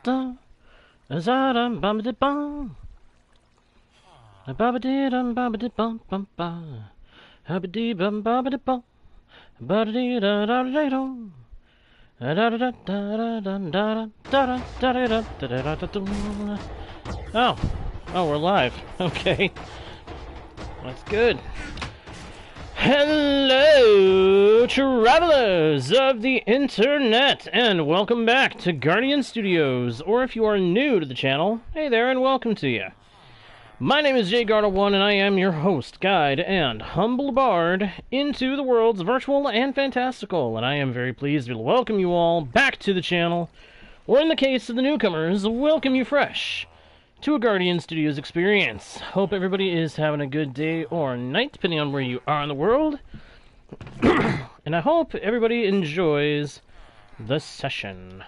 da. Azadam bum bum. Babadee bum bum bum. Habadee bum babadee bum. Babadee da da da da. Oh, we're live. Okay, that's good. Hello, travelers of the internet, and welcome back to Guardian Studios. Or if you are new to the channel, hey there, and welcome to you. My name is JGarda1, and I am your host, guide, and humble bard into the worlds virtual and fantastical, and I am very pleased to welcome you all back to the channel, or in the case of the newcomers, welcome you fresh to a Guardian Studios experience. Hope everybody is having a good day or night, depending on where you are in the world, and I hope everybody enjoys the session.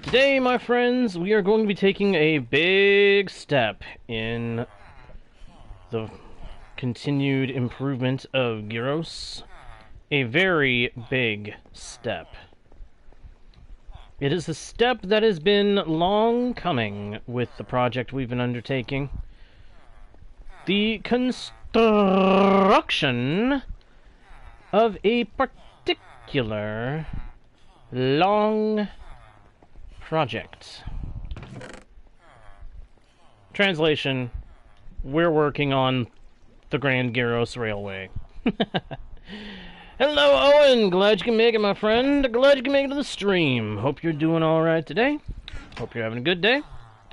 Today, my friends, we are going to be taking a big step in the continued improvement of Gyros. A very big step. It is a step that has been long coming with the project we've been undertaking. The construction of a particular long project. Translation: we're working on the Grand Gyros Railway. Hello, Owen! Glad you can make it, my friend. Glad you can make it to the stream. Hope you're doing alright today. Hope you're having a good day.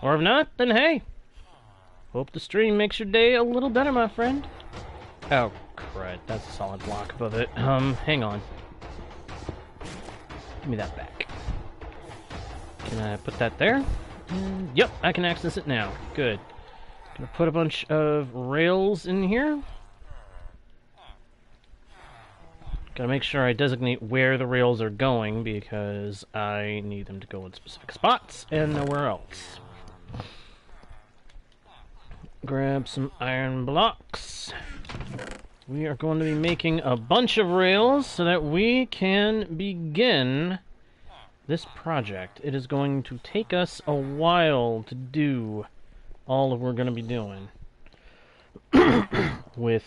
Or if not, then hey. Hope the stream makes your day a little better, my friend. Oh, crud. That's a solid block above it. Hang on. Give me that back. Can I put that there? Yep, I can access it now. Good. Gonna put a bunch of rails in here. Gotta make sure I designate where the rails are going, because I need them to go in specific spots and nowhere else. Grab some iron blocks. We are going to be making a bunch of rails so that we can begin this project. It is going to take us a while to do all that we're going to be doing with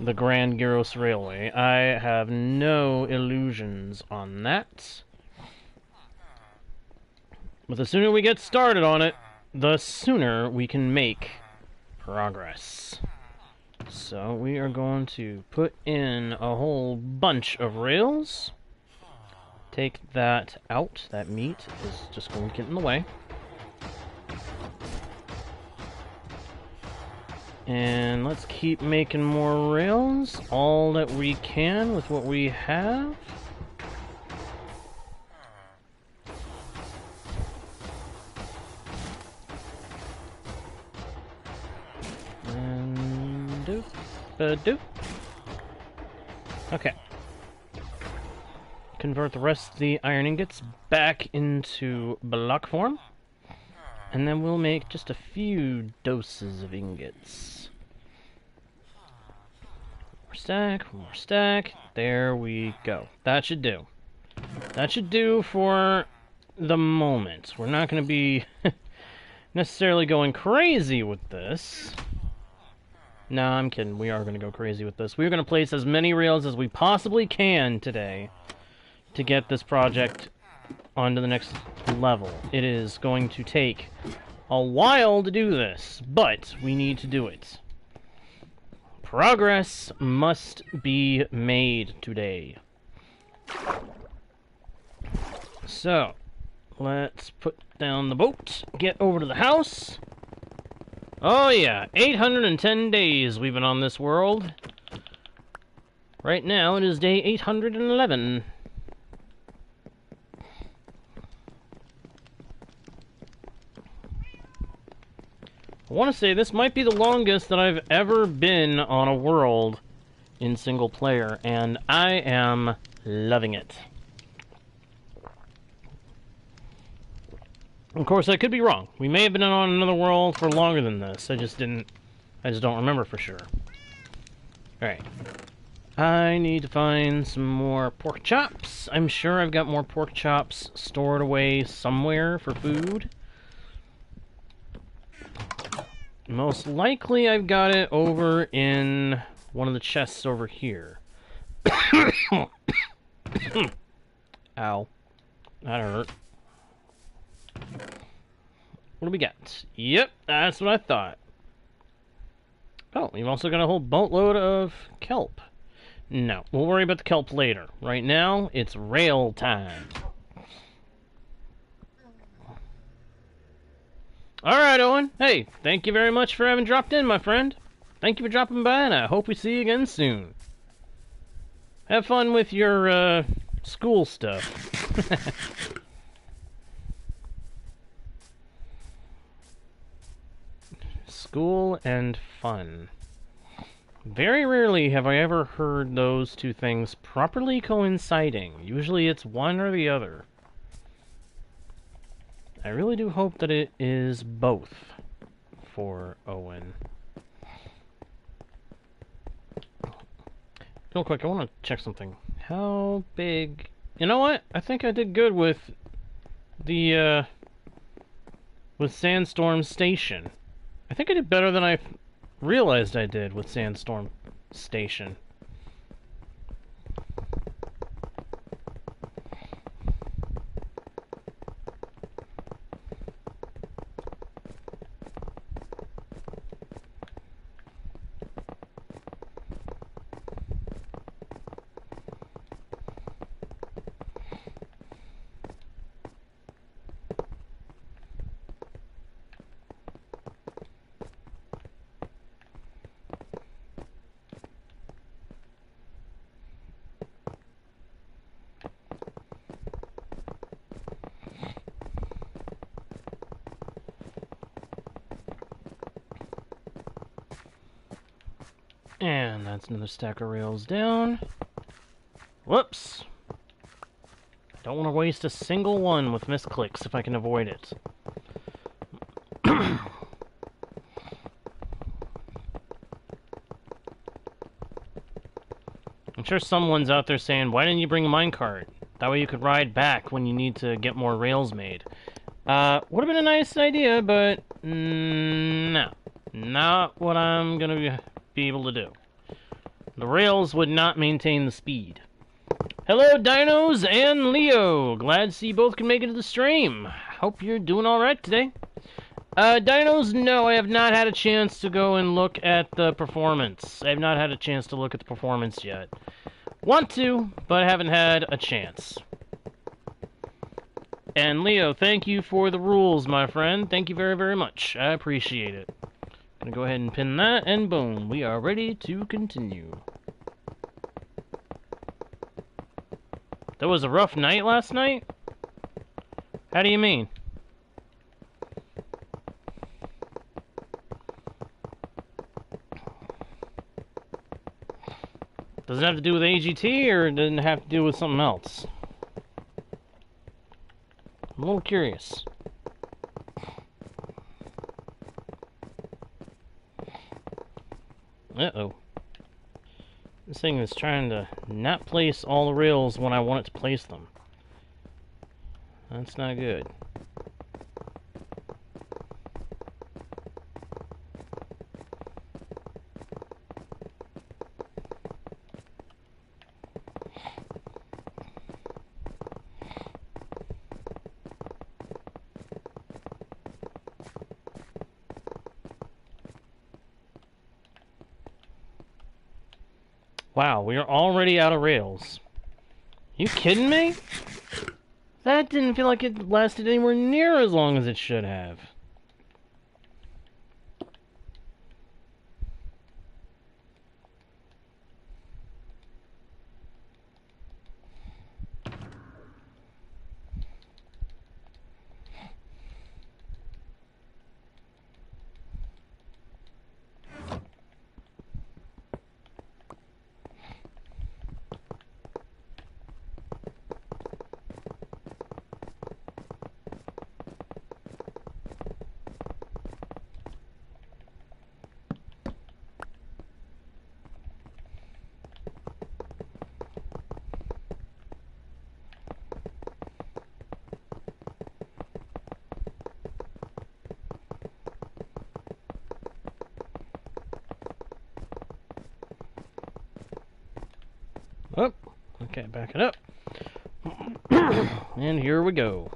the Grand Gyros Railway. I have no illusions on that. But the sooner we get started on it, the sooner we can make progress. So we are going to put in a whole bunch of rails. Take that out. That meat is just going to get in the way. And let's keep making more rails, all that we can with what we have. And do. Okay. Convert the rest of the iron ingots back into block form. And then we'll make just a few doses of ingots. More stack. There we go. That should do. That should do for the moment. We're not going to be necessarily going crazy with this. No, I'm kidding. We are going to go crazy with this. We're going to place as many rails as we possibly can today to get this project onto the next level. It is going to take a while to do this, but we need to do it. Progress must be made today. So, let's put down the boat, get over to the house. Oh yeah, 810 days we've been on this world. Right now it is day 811. I want to say this might be the longest that I've ever been on a world in single player, and I am loving it. Of course, I could be wrong. We may have been on another world for longer than this. I just don't remember for sure. Alright. I need to find some more pork chops. I'm sure I've got more pork chops stored away somewhere for food. Most likely I've got it over in one of the chests over here. Ow. That hurt. What do we got? Yep, that's what I thought. Oh, you've also got a whole boatload of kelp. No, we'll worry about the kelp later. Right now, it's rail time. Alright, Owen. Hey, thank you very much for having dropped in, my friend. Thank you for dropping by, and I hope we see you again soon. Have fun with your, school stuff. School and fun. Very rarely have I ever heard those two things properly coinciding. Usually it's one or the other. I really do hope that it is both for Owen. Real quick, I want to check something. How big... You know what? I think I did good with the, with Sandstorm Station. I think I did better than I realized I did with Sandstorm Station. And that's another stack of rails down. Whoops! I don't want to waste a single one with misclicks if I can avoid it. I'm sure someone's out there saying, why didn't you bring a minecart? That way you could ride back when you need to get more rails made. Would have been a nice idea, but no. Not what I'm gonna be able to do. The rails would not maintain the speed. Hello, Dinos and Leo. Glad to see you both can make it to the stream. Hope you're doing alright today. Dinos, no, I have not had a chance to go and look at the performance. I have not had a chance to look at the performance yet. Want to, but haven't had a chance. And Leo, thank you for the rules, my friend. Thank you very, very much. I appreciate it. Gonna go ahead and pin that, and boom, we are ready to continue. That was a rough night last night? How do you mean? Does it have to do with AGT, or does it have to do with something else? I'm a little curious. Uh-oh. This thing is trying to not place all the rails when I want it to place them. That's not good. Wow, we are already out of rails. You kidding me? That didn't feel like it lasted anywhere near as long as it should have. Okay, back it up. And here we go.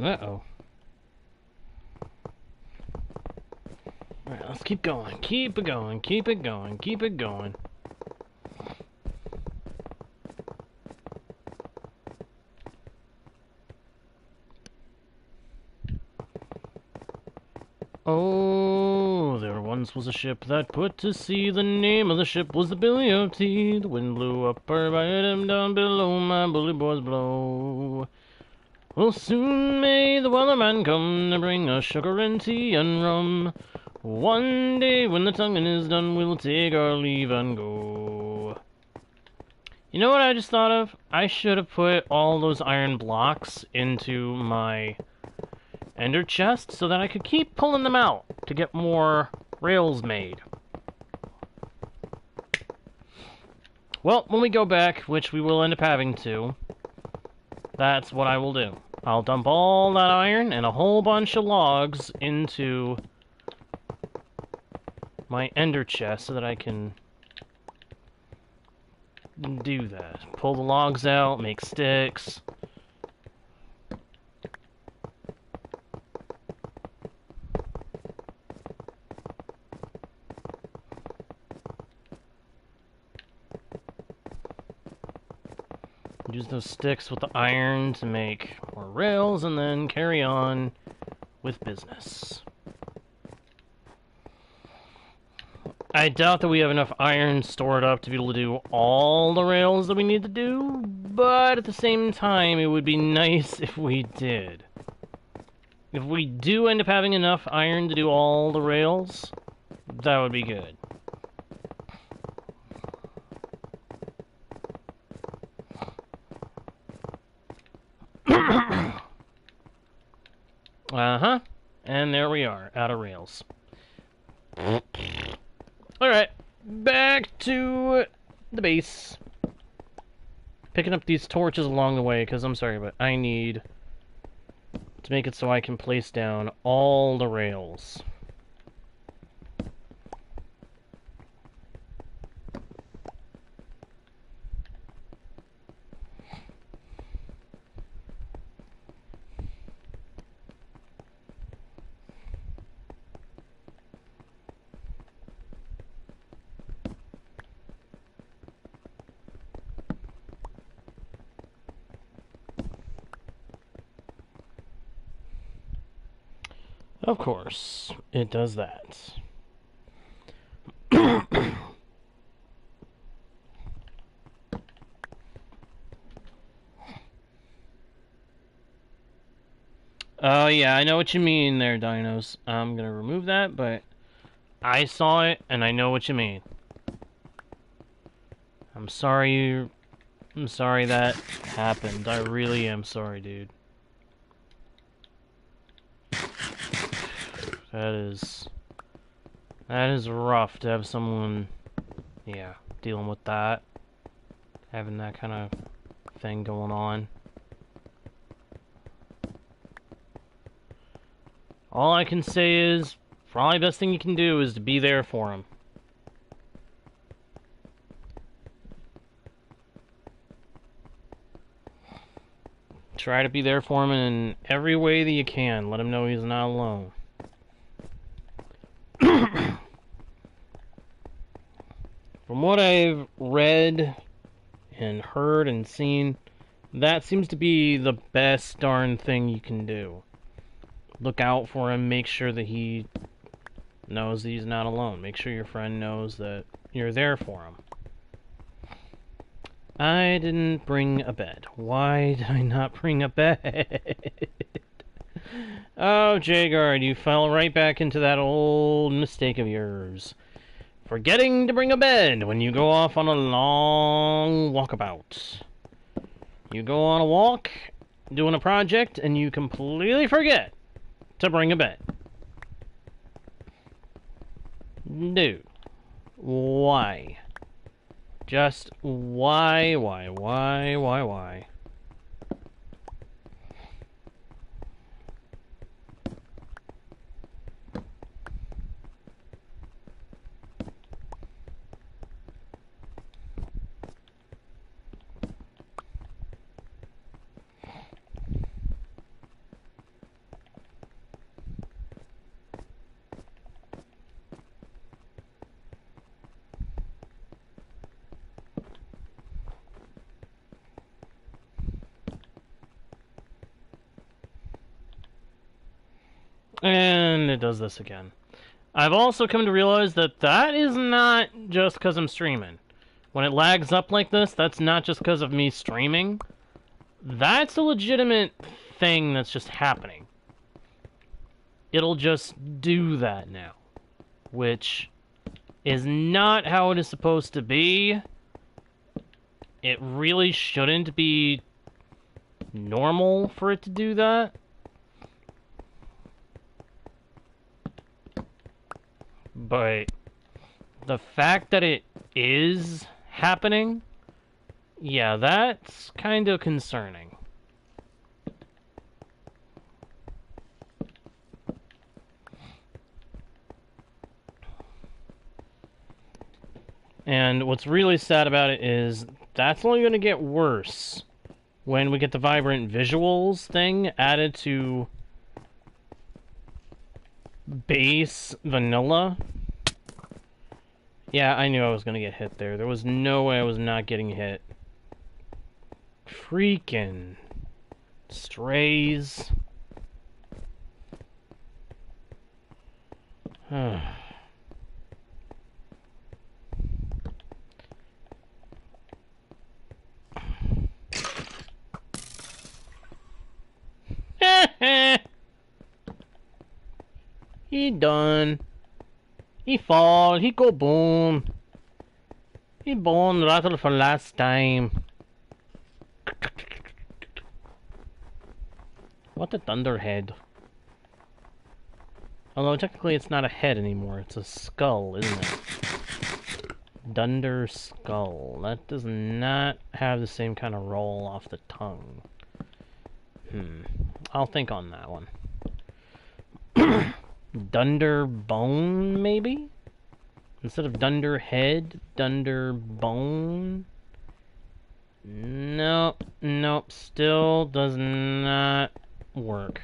Uh-oh. Alright, let's keep going. Keep it going. Keep it going. Keep it going. Oh, there once was a ship that put to sea. The name of the ship was the Billy of Tea. The wind blew up her by him down below. My bully boys blow. Well, soon may the wellerman come to bring us sugar and tea and rum. One day when the tonguing is done, we'll take our leave and go. You know what I just thought of? I should have put all those iron blocks into my ender chest so that I could keep pulling them out to get more rails made. Well, when we go back, which we will end up having to, that's what I will do. I'll dump all that iron and a whole bunch of logs into my ender chest so that I can do that. Pull the logs out, make sticks. Use those sticks with the iron to make more rails, and then carry on with business. I doubt that we have enough iron stored up to be able to do all the rails that we need to do, but at the same time, it would be nice if we did. If we do end up having enough iron to do all the rails, that would be good. Uh-huh. And there we are, out of rails. Alright, back to the base. Picking up these torches along the way, because I'm sorry, but I need to make it so I can place down all the rails. Of course, it does that. Oh yeah, I know what you mean there, dinos. I'm gonna remove that, but I saw it, and I know what you mean. I'm sorry that happened. I really am sorry, dude. That is rough to have someone, yeah, dealing with that. Having that kind of thing going on. All I can say is, probably the best thing you can do is to be there for him. Try to be there for him in every way that you can. Let him know he's not alone. From what I've read and heard and seen, that seems to be the best darn thing you can do. Look out for him, make sure that he knows that he's not alone. Make sure your friend knows that you're there for him. I didn't bring a bed. Why did I not bring a bed? Oh, Jagard, you fell right back into that old mistake of yours. Forgetting to bring a bed when you go off on a long walkabout. You go on a walk, doing a project, and you completely forget to bring a bed. Dude. Why? Just why? And it does this again. I've also come to realize that that is not just because I'm streaming. When it lags up like this, that's not just because of me streaming. That's a legitimate thing that's just happening. It'll just do that now. Which is not how it is supposed to be. It really shouldn't be normal for it to do that. But the fact that it is happening, yeah, that's kind of concerning. And what's really sad about it is that's only going to get worse when we get the vibrant visuals thing added to base vanilla. Yeah, I knew I was gonna get hit there. There was no way I was not getting hit. Freaking strays. He done. He fall. He go boom. He bone rattle for last time. What a thunderhead. Although technically it's not a head anymore. It's a skull, isn't it? Dunder skull. That does not have the same kind of roll off the tongue. I'll think on that one. Dunder bone, maybe? Instead of dunder head, dunder bone? Nope, nope, still does not work.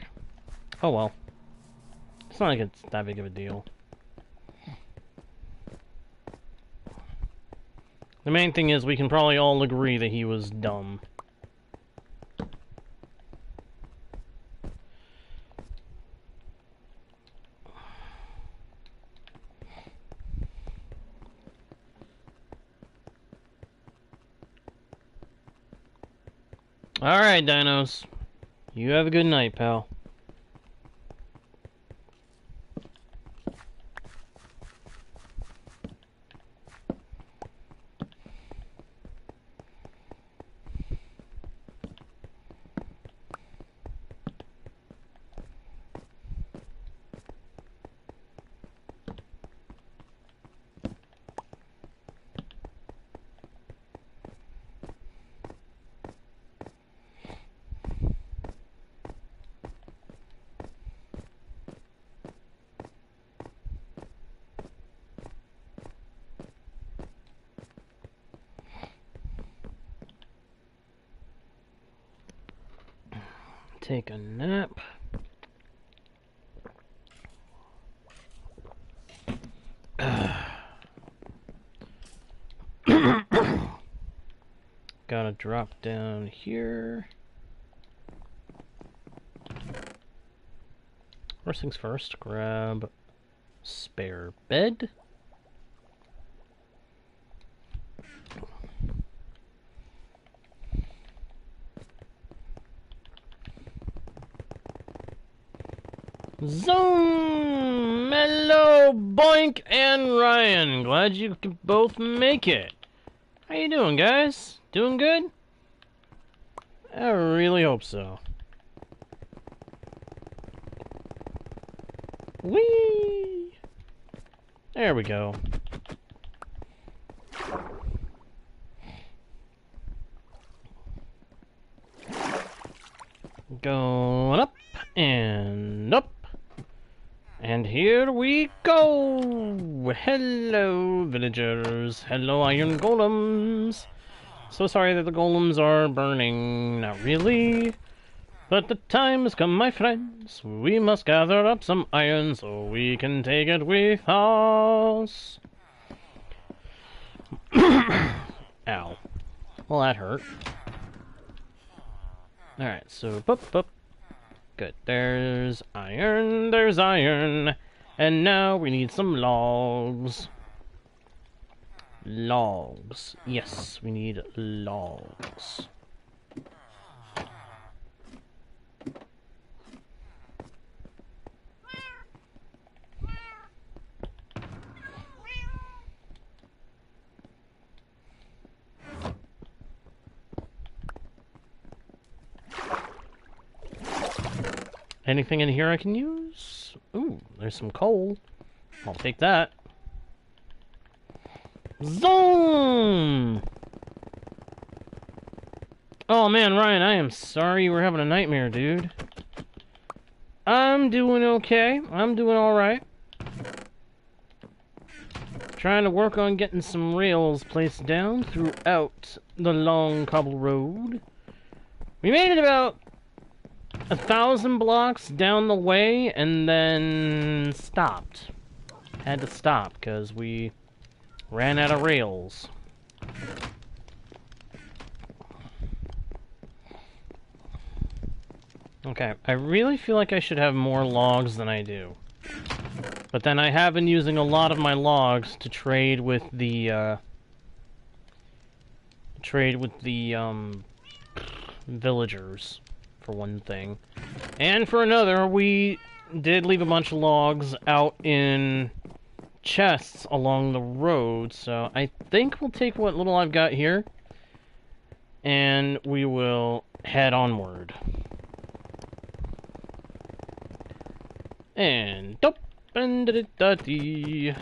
Oh well. It's not like it's that big of a deal. The main thing is we can probably all agree that he was dumb. Alright, dinos. You have a good night, pal. Take a nap. Gotta drop down here. First things first, grab spare bed. Zoom Hello, Boink and Ryan. Glad you could both make it. How you doing, guys? Doing good? I really hope so. Whee! There we go. Going up and up. And here we go! Hello, villagers. Hello, iron golems. So sorry that the golems are burning. Not really. But the time has come, my friends. We must gather up some iron so we can take it with us. Ow. Well, that hurt. Alright, so, boop. Good. There's iron. And now we need some logs. Logs. Yes, we need logs. Anything in here I can use? Ooh, there's some coal. I'll take that. Zoom! Oh man, Ryan, I am sorry you were having a nightmare, dude. I'm doing okay. I'm doing alright. Trying to work on getting some rails placed down throughout the Long Cobble Road. We made it about 1,000 blocks down the way and then stopped. Had to stop because we ran out of rails. Okay, I really feel like I should have more logs than I do. But then I have been using a lot of my logs to trade with the villagers, for one thing. And for another, we did leave a bunch of logs out in chests along the road, so I think we'll take what little I've got here, and we will head onward. And dope and da-da-da-dee.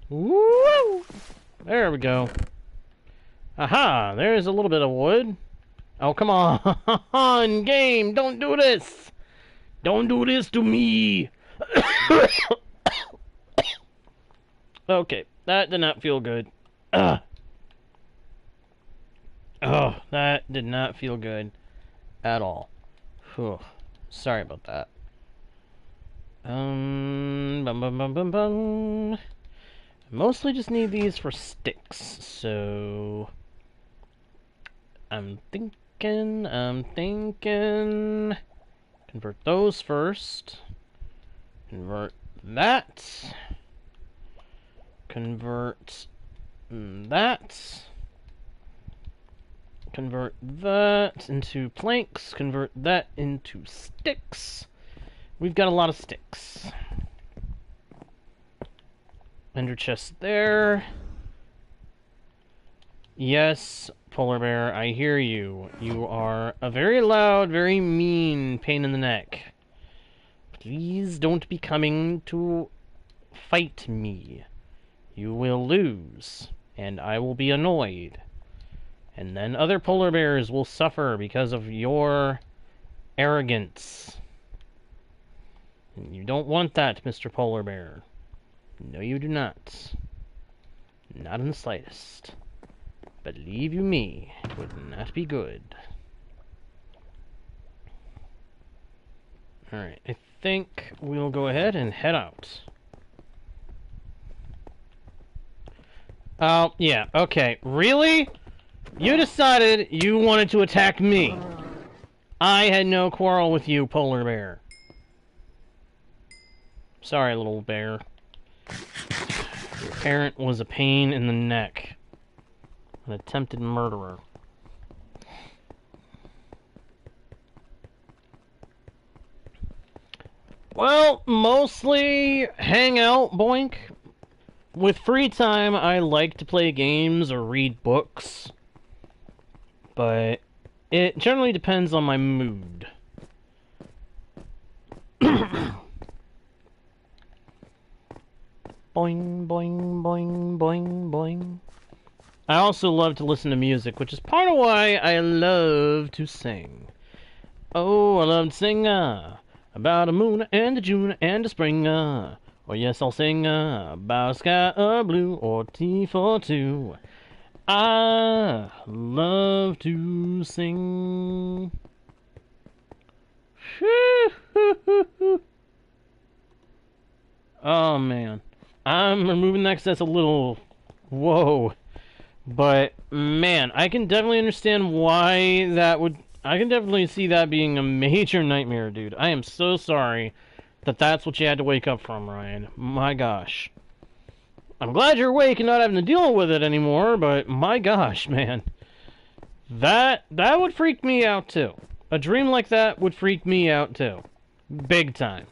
Woo! There we go. Aha! There's a little bit of wood. Oh, come on, game! Don't do this! Don't do this to me! Okay, that did not feel good. Ugh. Oh, that did not feel good at all. Whew. Sorry about that. I mostly just need these for sticks, so I'm thinking. Convert those first. Convert that. Convert that. Convert that into planks. Convert that into sticks. We've got a lot of sticks. Ender chest there. Yes, Polar Bear, I hear you. You are a very loud, very mean pain in the neck. Please don't be coming to fight me. You will lose, and I will be annoyed. And then other polar bears will suffer because of your arrogance. And you don't want that, Mr. Polar Bear. No, you do not. Not in the slightest. Believe you me, it would not be good. Alright, I think we'll go ahead and head out. Oh, yeah, okay. Really? You decided you wanted to attack me. I had no quarrel with you, Polar Bear. Sorry, little bear. Your parent was a pain in the neck. An attempted murderer. Well, mostly hang out, boink. With free time, I like to play games or read books. But it generally depends on my mood. Boing, boing, boing, boing, boing. I also love to listen to music, which is part of why I love to sing. Oh, I love to sing about a moon and a June and a spring. Oh, yes, I'll sing about a sky of blue or tea for two. I love to sing. Oh, man. I'm removing that because that's a little... Whoa. But, man, I can definitely understand why that would... I can definitely see that being a major nightmare, dude. I am so sorry that that's what you had to wake up from, Ryan. My gosh. I'm glad you're awake and not having to deal with it anymore, but my gosh, man. That would freak me out, too. A dream like that would freak me out, too. Big time.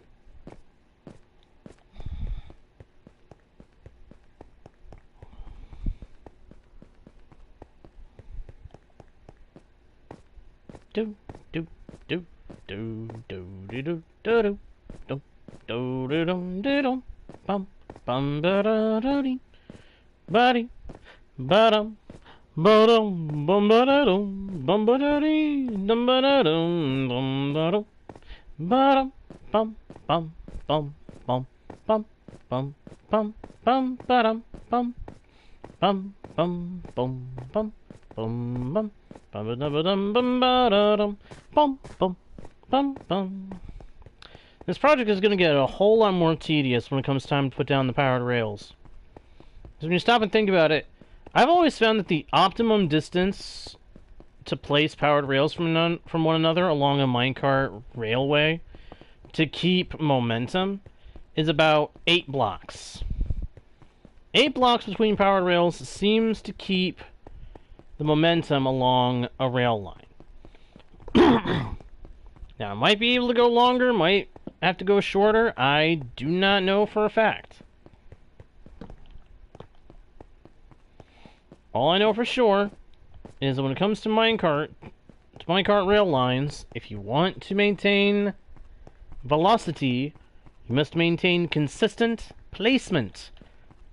Do do do do do do do do do do do do do bum bum ba da da dee ba-dee ba-dum ba-dum bum ba da dum bum ba da dee dum ba da dum dum ba dum ba-dum bum bum bum bum bum bum bum bum ba-dum bum bum bum bum bum bum bum. This project is going to get a whole lot more tedious when it comes time to put down the powered rails. Because when you stop and think about it, I've always found that the optimum distance to place powered rails from one another along a minecart railway to keep momentum is about 8 blocks. 8 blocks between powered rails seems to keep the momentum along a rail line. Now, I might be able to go longer, might have to go shorter. I do not know for a fact. All I know for sure is that when it comes to minecart rail lines, if you want to maintain velocity, you must maintain consistent placement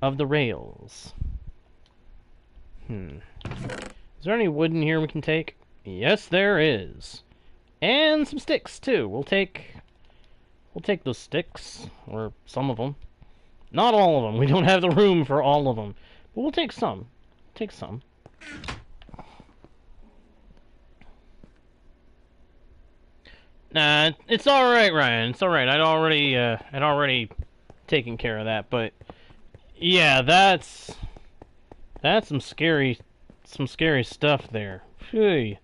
of the rails. Is there any wood in here we can take? Yes, there is. And some sticks, too. We'll take those sticks, or some of them. Not all of them. We don't have the room for all of them. But we'll take some. Take some. Nah, it's alright, Ryan. It's alright. I'd already taken care of that, but... Yeah, that's some scary stuff there. Phew.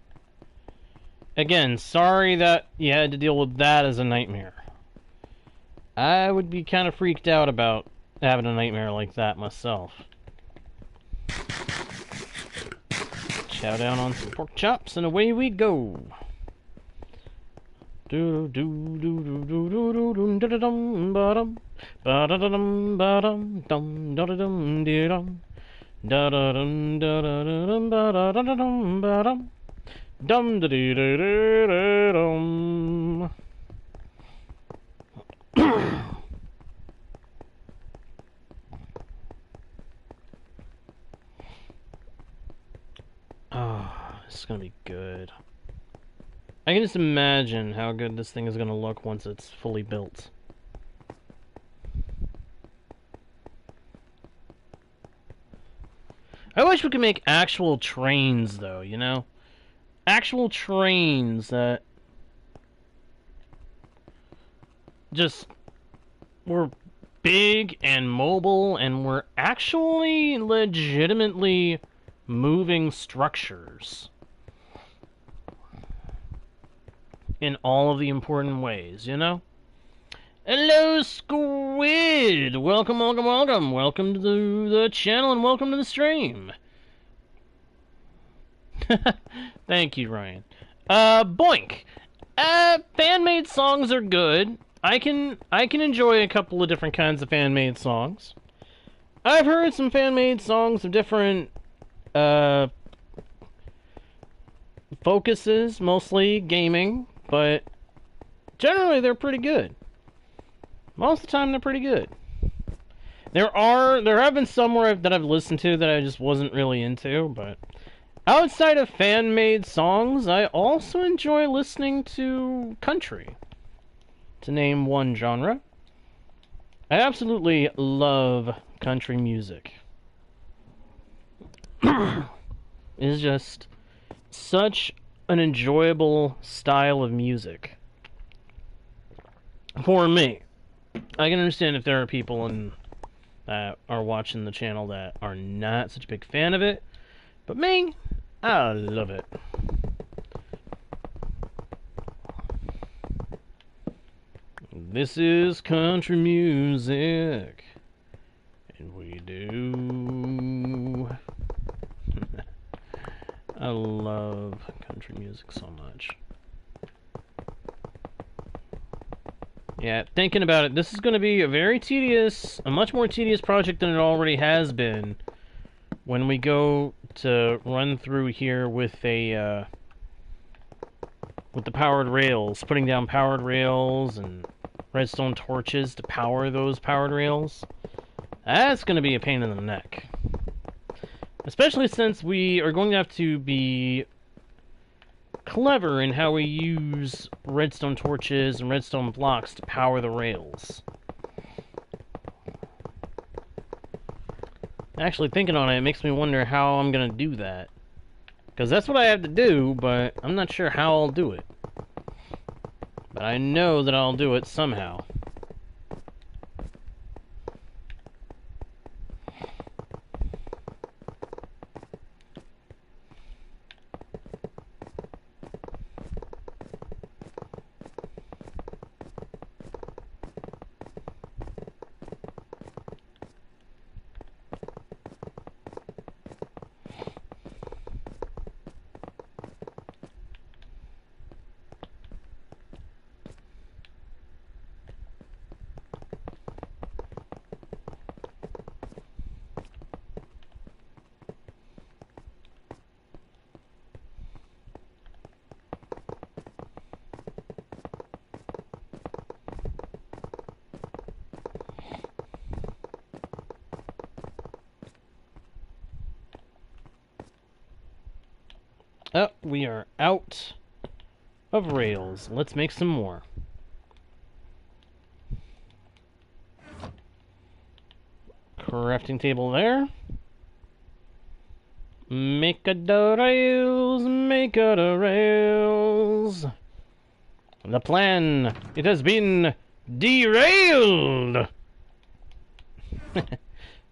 Again, sorry that you had to deal with that as a nightmare. I would be kind of freaked out about having a nightmare like that myself. Chow down on some pork chops and away we go. Do do do do do do do do do dum ba dum ba da dum ba dum dum da dum de dum. Da da dum da da dum ba da da dum ba dum dum da dee da da dum. Oh, this is gonna be good. I can just imagine how good this thing is gonna look once it's fully built. I wish we could make actual trains, though, you know? Actual trains that just were big and mobile and were actually legitimately moving structures in all of the important ways, you know? Hello, Squid! Welcome, welcome, welcome! Welcome to the channel and welcome to the stream! Thank you, Ryan. Boink! Fan-made songs are good. I can enjoy a couple of different kinds of fan-made songs. I've heard some fan-made songs of different focuses, mostly gaming, but generally they're pretty good. Most of the time they're pretty good. There have been some that I've listened to that I just wasn't really into, but outside of fan-made songs, I also enjoy listening to country, to name one genre. I absolutely love country music. It's just such an enjoyable style of music. For me. I can understand if there are people that are watching the channel that are not such a big fan of it, but me, I love it. This is country music, and we do. I love country music so much. Yeah, thinking about it, this is going to be a much more tedious project than it already has been when we go to run through here with the powered rails, putting down powered rails and redstone torches to power those powered rails. That's going to be a pain in the neck. Especially since we are going to have to be clever in how we use redstone torches and redstone blocks to power the rails. Actually, thinking on it, it makes me wonder how I'm going to do that. Because that's what I have to do, but I'm not sure how I'll do it. But I know that I'll do it somehow. Oh, we are out of rails. Let's make some more. Crafting table there. Make a the rails, make a the rails. The plan, it has been derailed.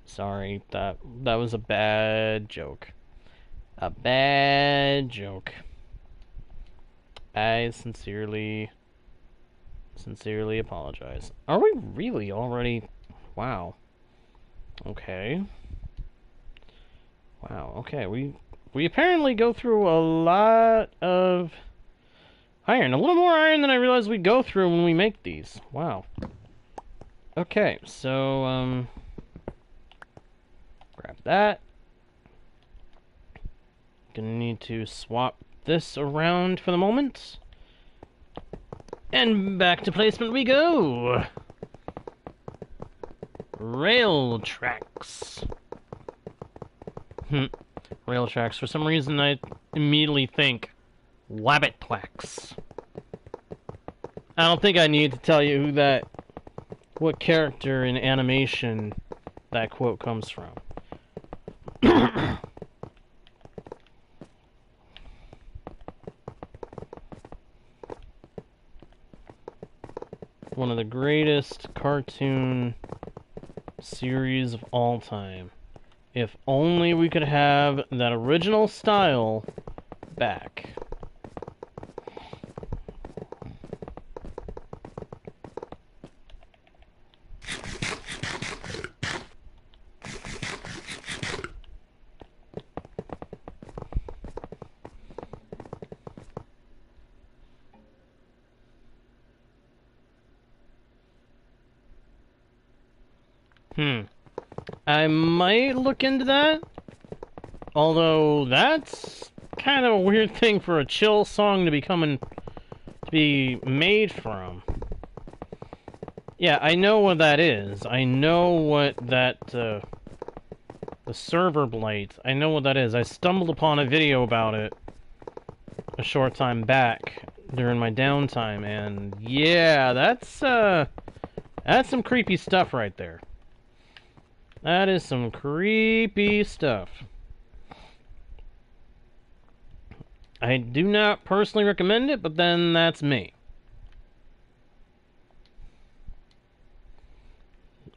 Sorry, that was a bad joke. A bad joke. I sincerely apologize. Are we really already? Wow. Okay. Wow, okay. We apparently go through a lot of iron. A little more iron than I realized we'd go through when we make these. Wow. Okay, so, grab that. Gonna need to swap this around for the moment. And back to placement we go! Rail tracks. Rail tracks. For some reason I immediately think wabbit tracks. I don't think I need to tell you what character in animation that quote comes from. One of the greatest cartoon series of all time. If only we could have that original style back. I might look into that. Although, that's kind of a weird thing for a chill song to be made from. Yeah, I know what that is. I know what that, the server blight. I know what that is. I stumbled upon a video about it a short time back during my downtime, and yeah, that's some creepy stuff right there. That is some creepy stuff. I do not personally recommend it, but then that's me.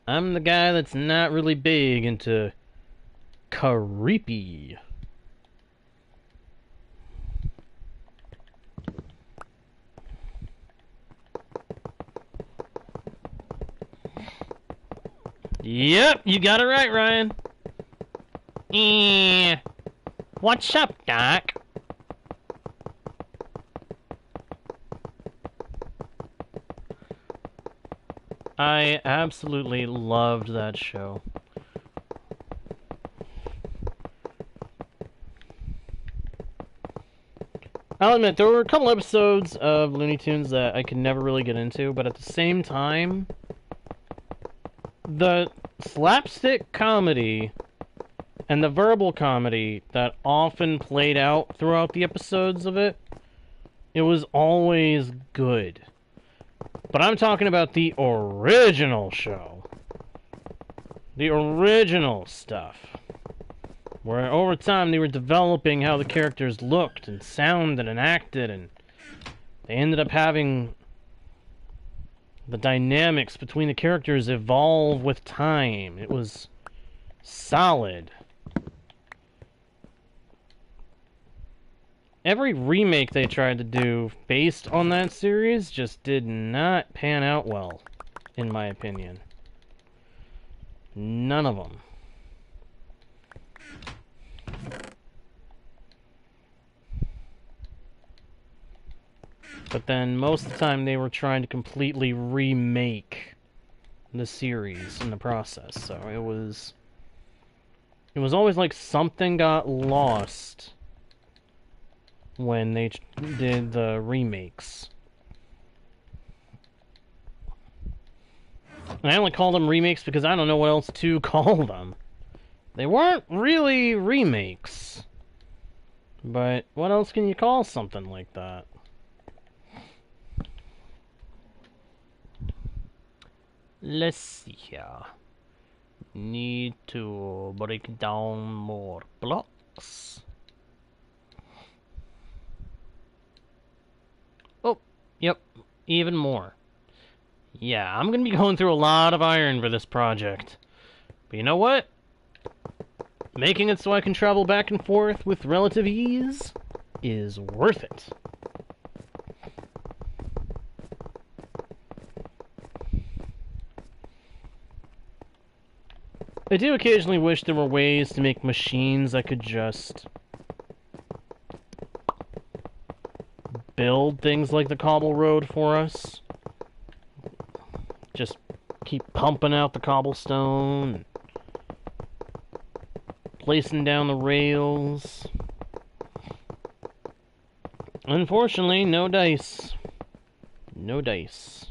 I'm the guy that's not really big into creepy. Yep, you got it right, Ryan. What's up, Doc? I absolutely loved that show. I'll admit, there were a couple episodes of Looney Tunes that I could never really get into, but at the same time, the slapstick comedy and the verbal comedy that often played out throughout the episodes of it, it was always good. But I'm talking about the original show. The original stuff. Where over time they were developing how the characters looked and sounded and acted, and they ended up having the dynamics between the characters evolve with time. It was solid. Every remake they tried to do based on that series just did not pan out well, in my opinion. None of them. But then most of the time they were trying to completely remake the series in the process. So it was always like something got lost when they did the remakes. And I only call them remakes because I don't know what else to call them. They weren't really remakes. But what else can you call something like that? Let's see here. Need to break down more blocks. Oh, yep, even more. Yeah, I'm gonna be going through a lot of iron for this project. But you know what? Making it so I can travel back and forth with relative ease is worth it. I do occasionally wish there were ways to make machines that could just build things like the Cobble Road for us. Just keep pumping out the cobblestone, placing down the rails. Unfortunately, no dice. No dice.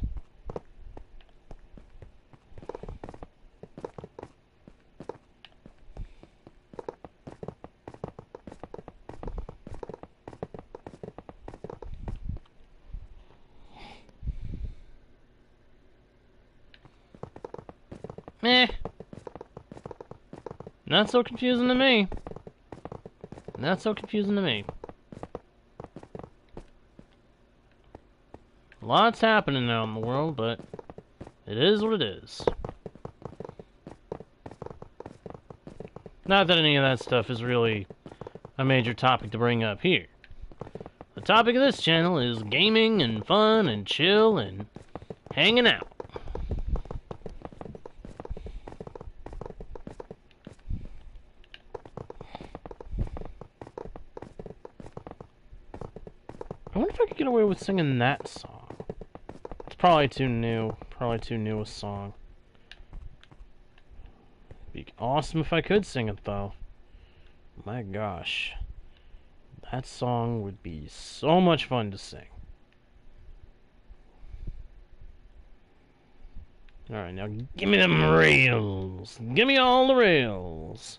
Meh. Not so confusing to me. Not so confusing to me. Lots happening now in the world, but it is what it is. Not that any of that stuff is really a major topic to bring up here. The topic of this channel is gaming and fun and chill and hanging out. I wonder if I could get away with singing that song. It's probably too new. Probably too new a song. awesome if I could sing it, though. My gosh. That song would be so much fun to sing. Alright, now give me them rails. Give me all the rails.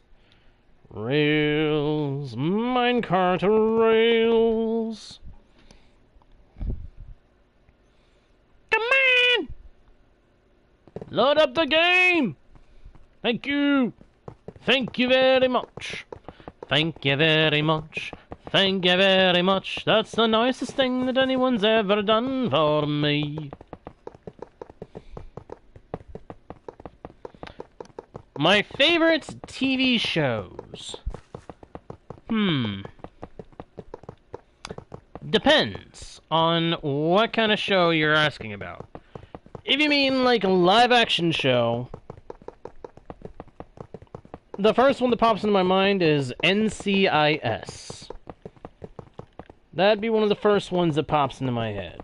Rails, minecart rails. Come on! Load up the game! Thank you! Thank you very much. Thank you very much. Thank you very much. That's the nicest thing that anyone's ever done for me. My favorite TV shows. Depends on what kind of show you're asking about. If you mean like a live action show, the first one that pops into my mind is NCIS. That'd be one of the first ones that pops into my head.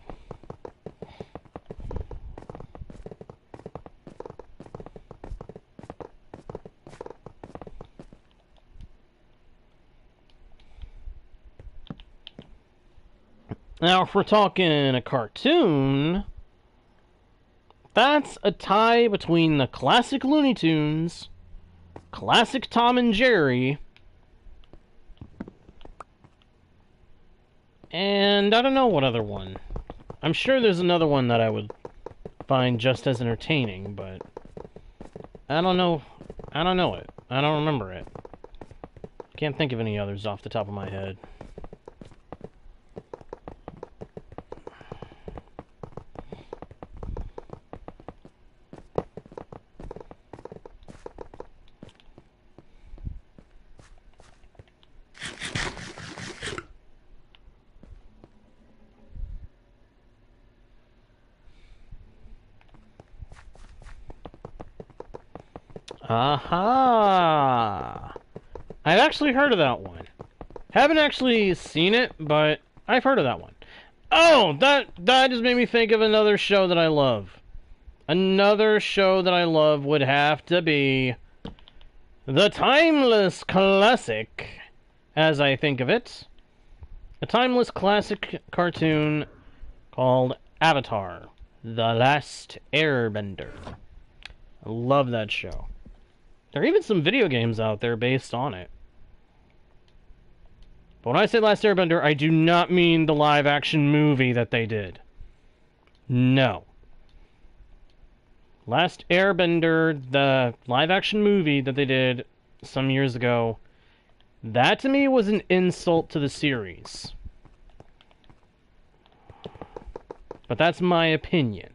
Now, if we're talking a cartoon, that's a tie between the classic Looney Tunes, classic Tom and Jerry, and I don't know what other one. I'm sure there's another one that I would find just as entertaining, but I don't know. I don't know it. I don't remember it. Can't think of any others off the top of my head. Aha! I've actually heard of that one. Haven't actually seen it, but I've heard of that one. Oh, that just made me think of another show that I love. Another show that I love would have to be the timeless classic, as I think of it. A timeless classic cartoon called Avatar: The Last Airbender. I love that show. There are even some video games out there based on it. But when I say Last Airbender, I do not mean the live-action movie that they did. No. Last Airbender, the live-action movie that they did some years ago, that to me was an insult to the series. But that's my opinion.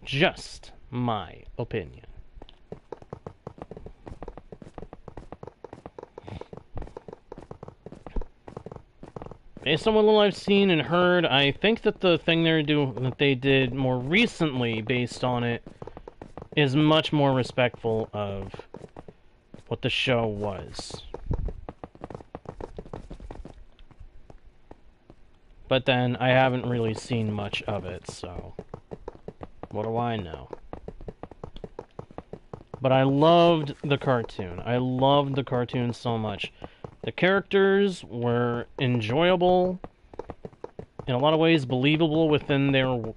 Just my opinion. Based on what little I've seen and heard, I think that the thing that they did more recently based on it is much more respectful of what the show was. But then, I haven't really seen much of it, so what do I know? But I loved the cartoon. I loved the cartoon so much. The characters were enjoyable, in a lot of ways believable within the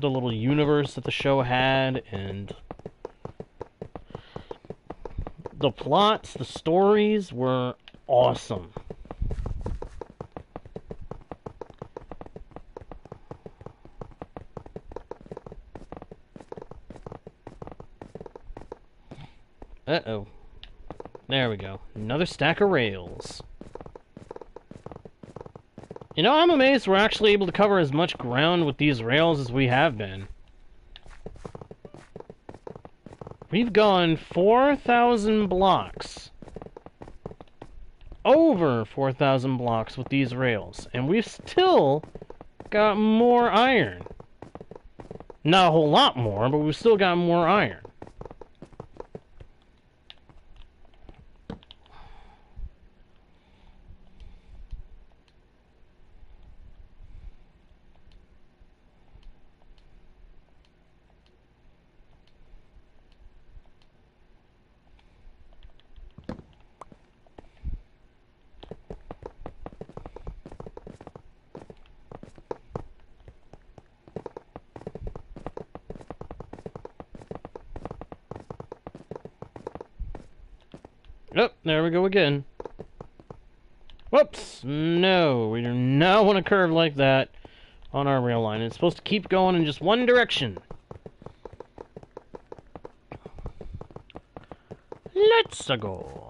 little universe that the show had, and the plots, the stories were awesome. Uh-oh. There we go. Another stack of rails. You know, I'm amazed we're actually able to cover as much ground with these rails as we have been. We've gone 4,000 blocks. Over 4,000 blocks with these rails. And we've still got more iron. Not a whole lot more, but we've still got more iron. Oh, there we go again. Whoops! No, we do not want to curve like that on our rail line. It's supposed to keep going in just one direction. Let's go.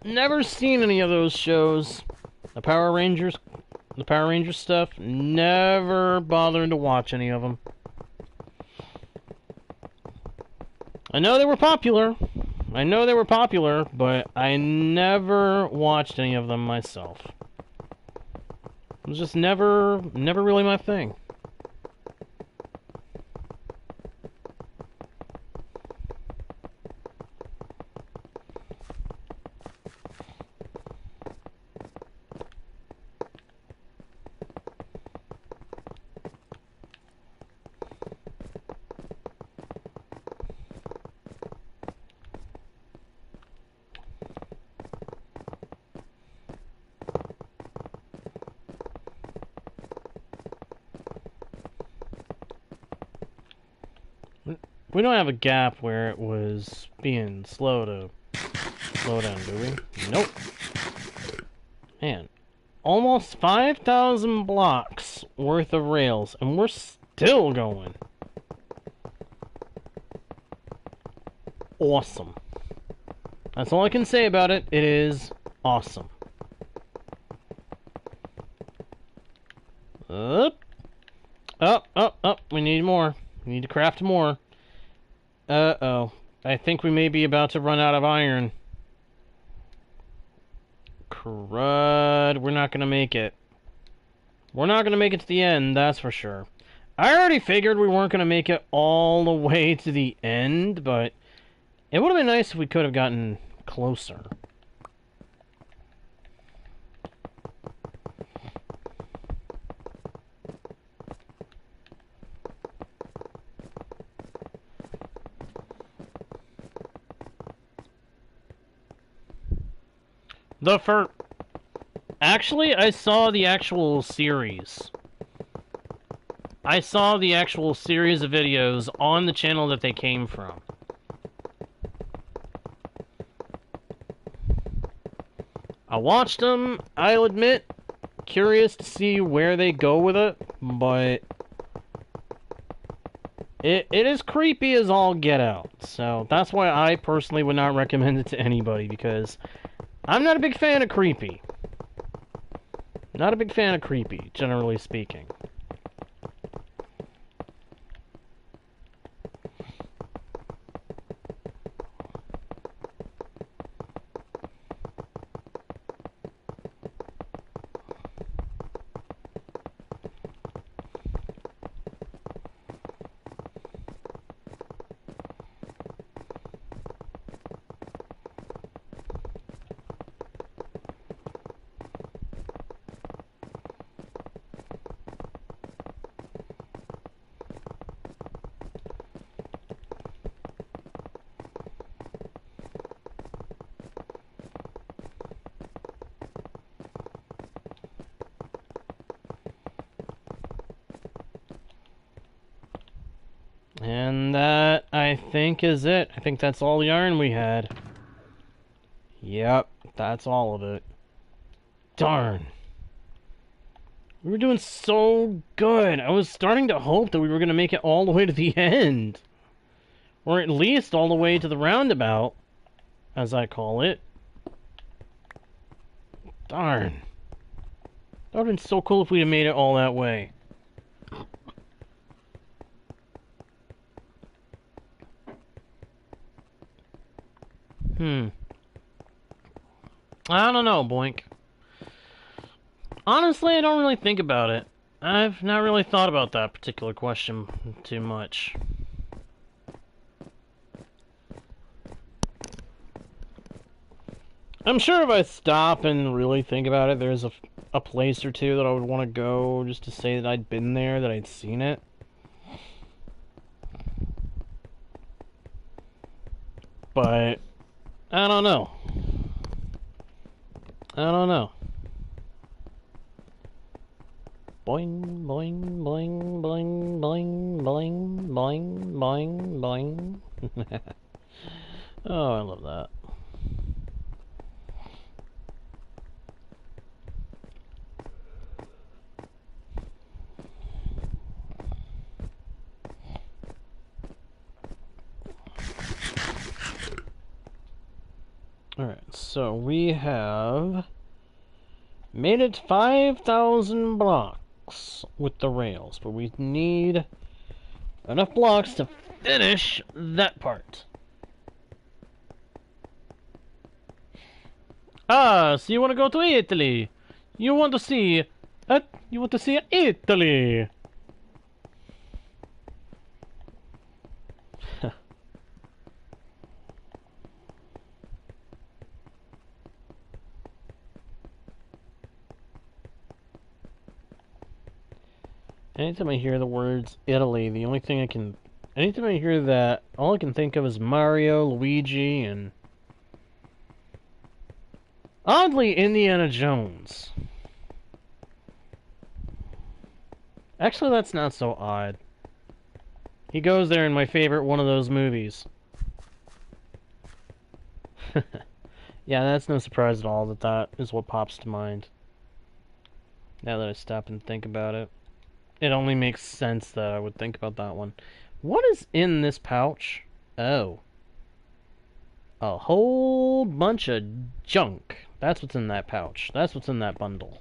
Never seen any of those shows. The Power Rangers stuff. Never bothered to watch any of them. I know they were popular. But I never watched any of them myself. It was just never really my thing. We don't have a gap where it was being slow down, do we? Nope. Man, almost 5,000 blocks worth of rails, and we're still going. Awesome. That's all I can say about it. It is awesome. Up. Up. We need more. We need to craft more. Uh-oh. I think we may be about to run out of iron. Crud. We're not gonna make it. We're not gonna make it to the end, that's for sure. I already figured we weren't gonna make it all the way to the end, but it would have been nice if we could have gotten closer. Actually, I saw the actual series. I saw the actual series of videos on the channel that they came from. I watched them, I'll admit, curious to see where they go with it, but it is creepy as all get out. So that's why I personally would not recommend it to anybody, because I'm not a big fan of creepy. Not a big fan of creepy, generally speaking. And that, I think, is it. I think that's all the iron we had. Yep, that's all of it. Darn. We were doing so good. I was starting to hope that we were going to make it all the way to the end. Or at least all the way to the roundabout, as I call it. Darn. That would have been so cool if we'd have made it all that way. I don't know, Boink. Honestly, I don't really think about it. I've not really thought about that particular question too much. I'm sure if I stop and really think about it, there's a place or two that I would want to go just to say that I'd been there, that I'd seen it. But I don't know. Boing, boing, boing, boing, boing, boing, boing, boing, boing. Oh, I love that. Alright, so we have made it 5,000 blocks with the rails, but we need enough blocks to finish that part. Ah, so you want to go to Italy? You want to see Italy? Anytime I hear the words Italy, anytime I hear that, all I can think of is Mario, Luigi, and oddly, Indiana Jones. Actually, that's not so odd. He goes there in my favorite one of those movies. Yeah, that's no surprise at all that is what pops to mind. Now that I stop and think about it. It only makes sense that I would think about that one. What is in this pouch? Oh. A whole bunch of junk. That's what's in that pouch. That's what's in that bundle.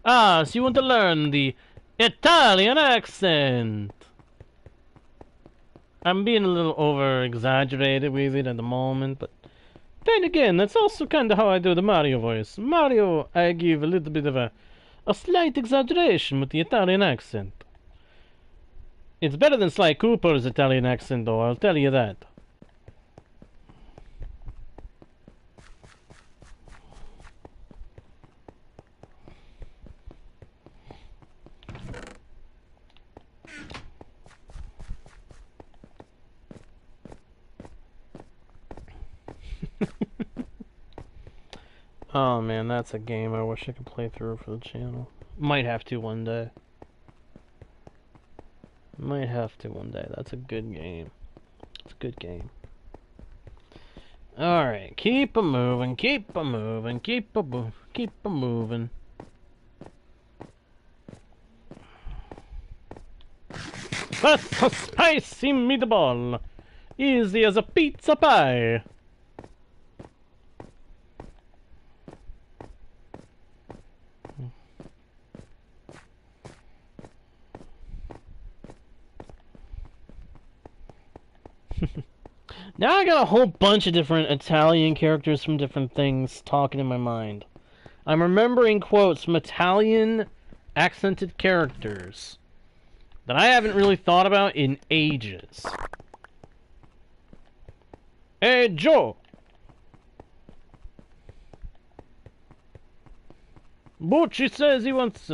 Ah, so you want to learn the Italian accent. I'm being a little over-exaggerated with it at the moment, but then again, that's also kind of how I do the Mario voice. Mario, I give a little bit of a slight exaggeration with the Italian accent. It's better than Sly Cooper's Italian accent, though, I'll tell you that. Oh man, that's a game I wish I could play through for the channel. Might have to one day. Might have to one day. That's a good game. It's a good game. Alright, keep a moving, keep a moving, keep a moving. That's a spicy meatball! Easy as a pizza pie! Now I got a whole bunch of different Italian characters from different things talking in my mind. I'm remembering quotes from Italian accented characters that I haven't really thought about in ages. Hey, Joe! Bucci says he wants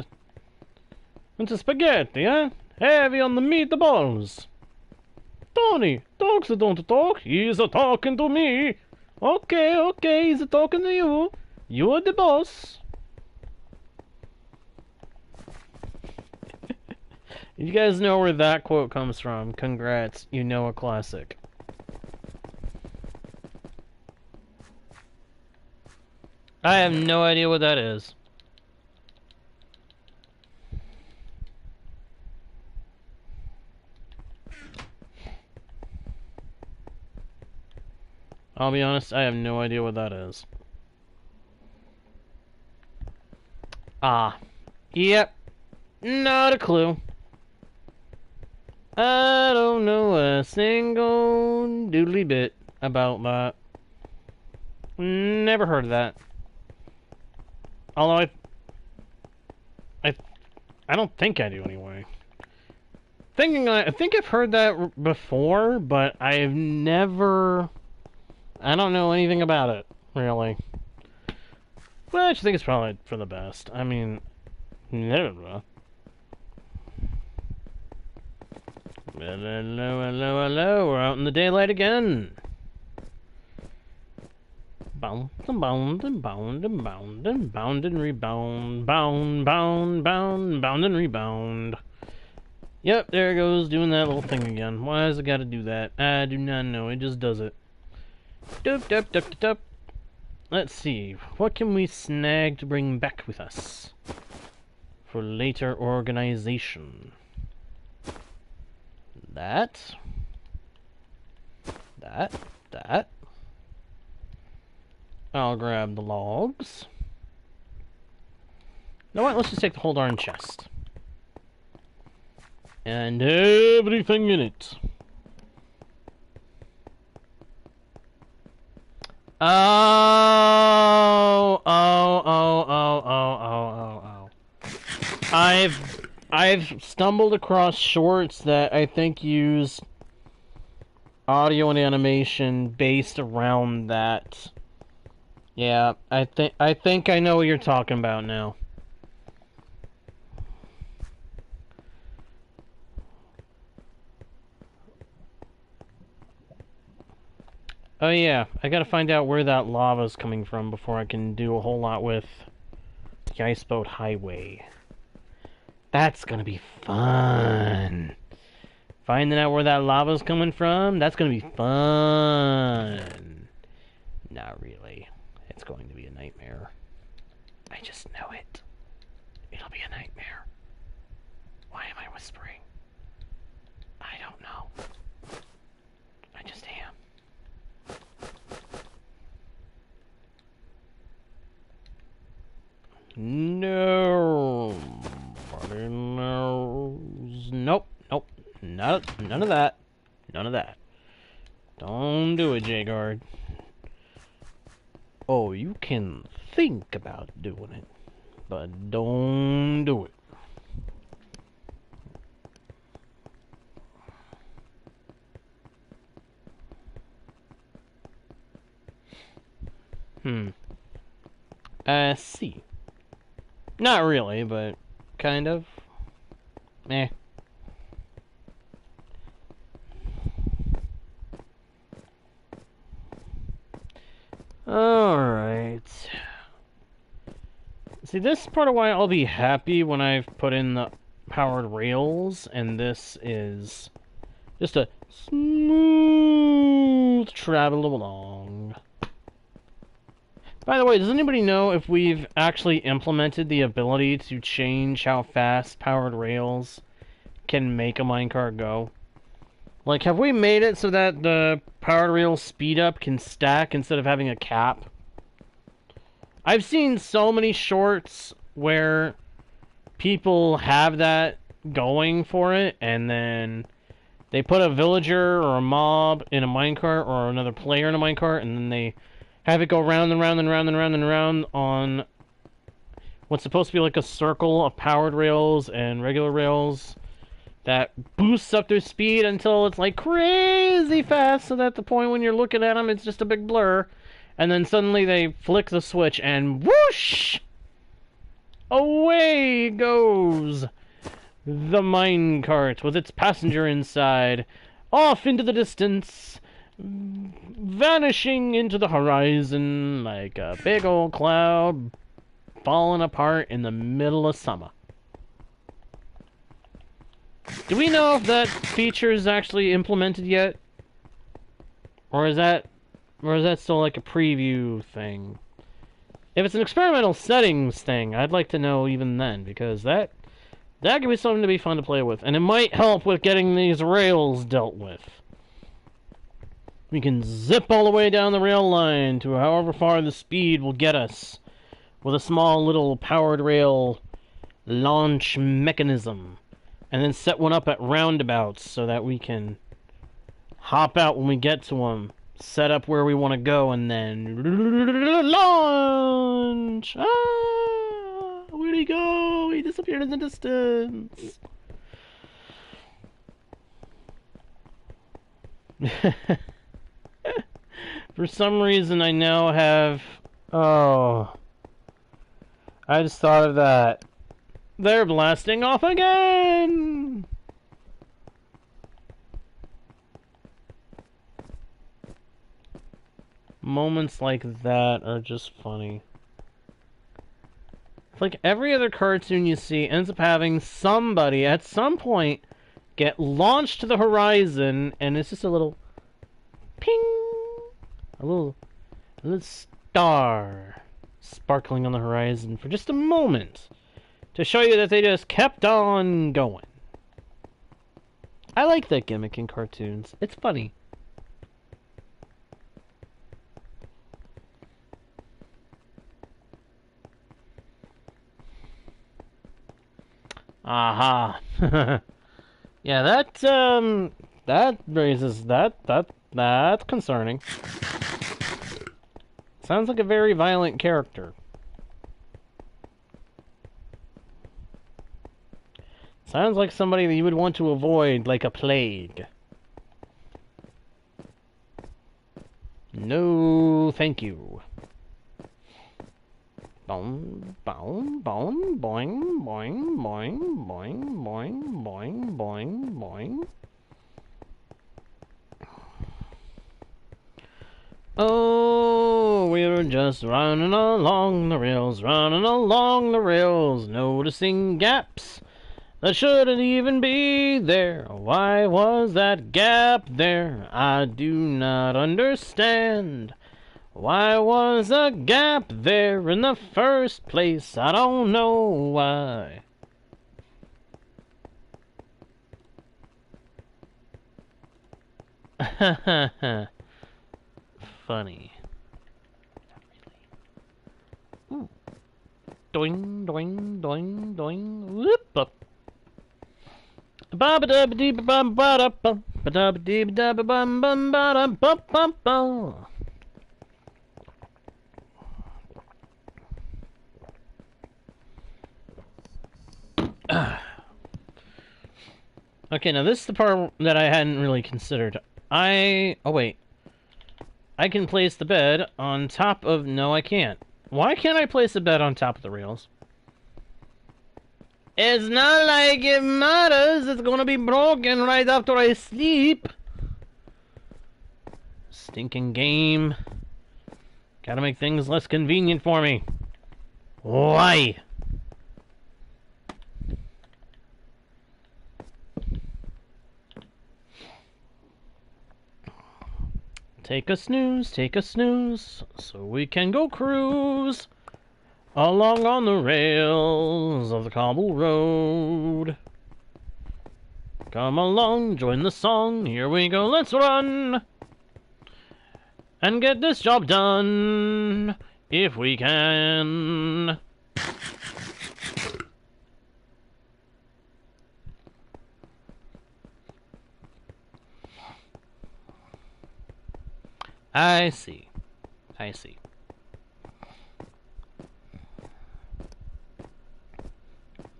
a spaghetti, huh? Heavy on the meatballs. Tony, dogs don't talk. He's a talking to me. Okay, he's a talking to you. You're the boss. You guys know where that quote comes from. Congrats, you know a classic. I have no idea what that is. I'll be honest, I have no idea what that is. Ah. Yep. Not a clue. I don't know a single doodly bit about that. Never heard of that. Although I don't think I do anyway. I think I've heard that before, but I've never... I don't know anything about it, really. Well, I just think it's probably for the best. I mean, never. Hello, we're out in the daylight again. Bound and bound and bound and bound and bound and rebound. Bound and rebound. Yep, there it goes, doing that little thing again. Why has it got to do that? I do not know. It just does it. Doop, doop, doop, doop, doop. Let's see. What can we snag to bring back with us for later organization? That. I'll grab the logs. You know what? Let's just take the whole darn chest. And everything in it. Oh. I've stumbled across shorts that I think use audio and animation based around that. Yeah, I think I know what you're talking about now. Oh yeah, I gotta find out where that lava's coming from before I can do a whole lot with the Iceboat Highway. That's gonna be fun. Finding out where that lava's coming from, that's gonna be fun. Not really. It's going to be a nightmare. I just know it. It'll be a nightmare. Why am I whispering? I don't know. I just am. No. Nobody knows. Nope. Nope. None of that. None of that. Don't do it, J-Guard. Oh, you can think about doing it, but don't do it. See. Not really, but kind of. Eh. Alright. See, this is part of why I'll be happy when I've put in the powered rails, and this is just a smooth travel along. By the way, does anybody know if we've actually implemented the ability to change how fast powered rails can make a minecart go? Like, have we made it so that the powered rail speed up can stack instead of having a cap? I've seen so many shorts where people have that going for it, and then they put a villager or a mob in a minecart or another player in a minecart, and then they have it go round and round and round and round and round on what's supposed to be like a circle of powered rails and regular rails that boosts up their speed until it's like crazy fast, so that at the point when you're looking at them, it's just a big blur. And then suddenly they flick the switch and whoosh! Away goes the minecart with its passenger inside, off into the distance, vanishing into the horizon like a big old cloud falling apart in the middle of summer. Do we know if that feature is actually implemented yet? Or is that still like a preview thing? If it's an experimental settings thing, I'd like to know even then, because that could be something to be fun to play with, and it might help with getting these rails dealt with. We can zip all the way down the rail line to however far the speed will get us with a small little powered rail launch mechanism. And then set one up at roundabouts so that we can hop out when we get to them, set up where we want to go, and then launch! Ah! Where'd he go? He disappeared in the distance. For some reason, I now have... Oh. I just thought of that. They're blasting off again! moments like that are just funny. It's like every other cartoon you see ends up having somebody at some point get launched to the horizon, and it's just a little ping, a little star sparkling on the horizon for just a moment to show you that they just kept on going. I like that gimmick in cartoons. It's funny. Aha. Yeah, that raises that's concerning. Sounds like a very violent character. Sounds like somebody that you would want to avoid like a plague. No, thank you. Boom, boom, boom, boing, boing, boing, boing, boing, boing, boing, boing. Oh, we were just running along the rails, noticing gaps that shouldn't even be there. Why was that gap there? I do not understand. Why was a gap there in the first place? I don't know why. Funny. Ooh. Doing, doing, doing, doing. Whoop up. Ba ba da ba dee ba bum ba da bum ba da ba dee ba da ba bum bum ba da bum bum bum. Okay, now this is the part that I hadn't really considered. Oh wait. I can place the bed on top of... No, I can't. Why can't I place the bed on top of the rails? It's not like it matters. It's gonna be broken right after I sleep. Stinking game. Gotta make things less convenient for me. Why? Take a snooze, so we can go cruise along on the rails of the cobble road. Come along, join the song, here we go, let's run and get this job done, if we can. I see.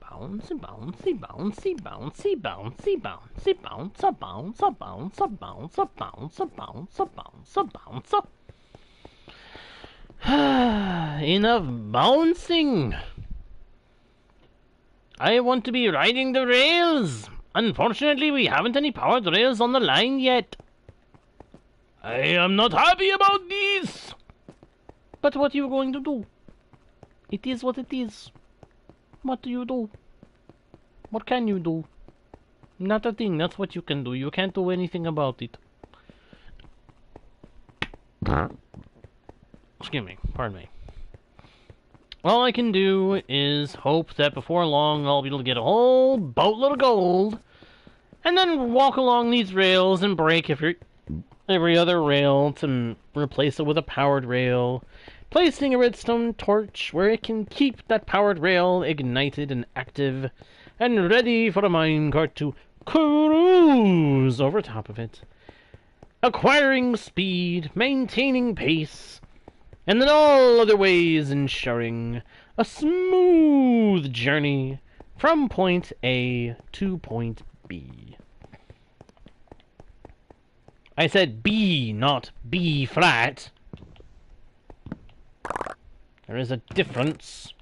Bouncy, bouncy, bouncy, bouncy, bouncy, bouncy, bounce, bounce, bounce, bounce, bounce, bounce, bounce, bounce. Enough bouncing. I want to be riding the rails. Unfortunately, we haven't any powered rails on the line yet. I am not happy about this. But what are you going to do? It is what it is. What do you do? What can you do? Not a thing, that's what you can do. You can't do anything about it. Excuse me, pardon me. All I can do is hope that before long I'll be able to get a whole boatload of gold and then walk along these rails and break every other rail to replace it with a powered rail, placing a redstone torch where it can keep that powered rail ignited and active and ready for a minecart to cruise over top of it, acquiring speed, maintaining pace, and in all other ways ensuring a smooth journey from point A to point B. I said B, not B flat. There is a difference.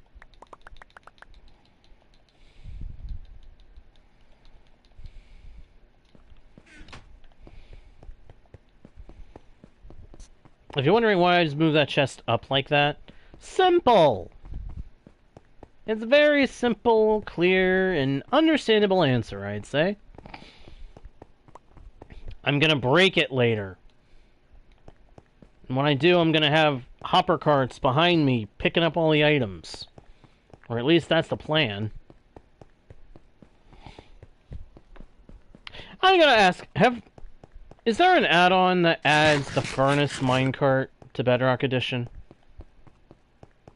If you're wondering why I just moved that chest up like that, simple! It's a very simple, clear, and understandable answer, I'd say. I'm gonna break it later. And when I do, I'm gonna have hopper carts behind me picking up all the items. Or at least that's the plan. I'm gonna ask, is there an add-on that adds the furnace minecart to Bedrock Edition?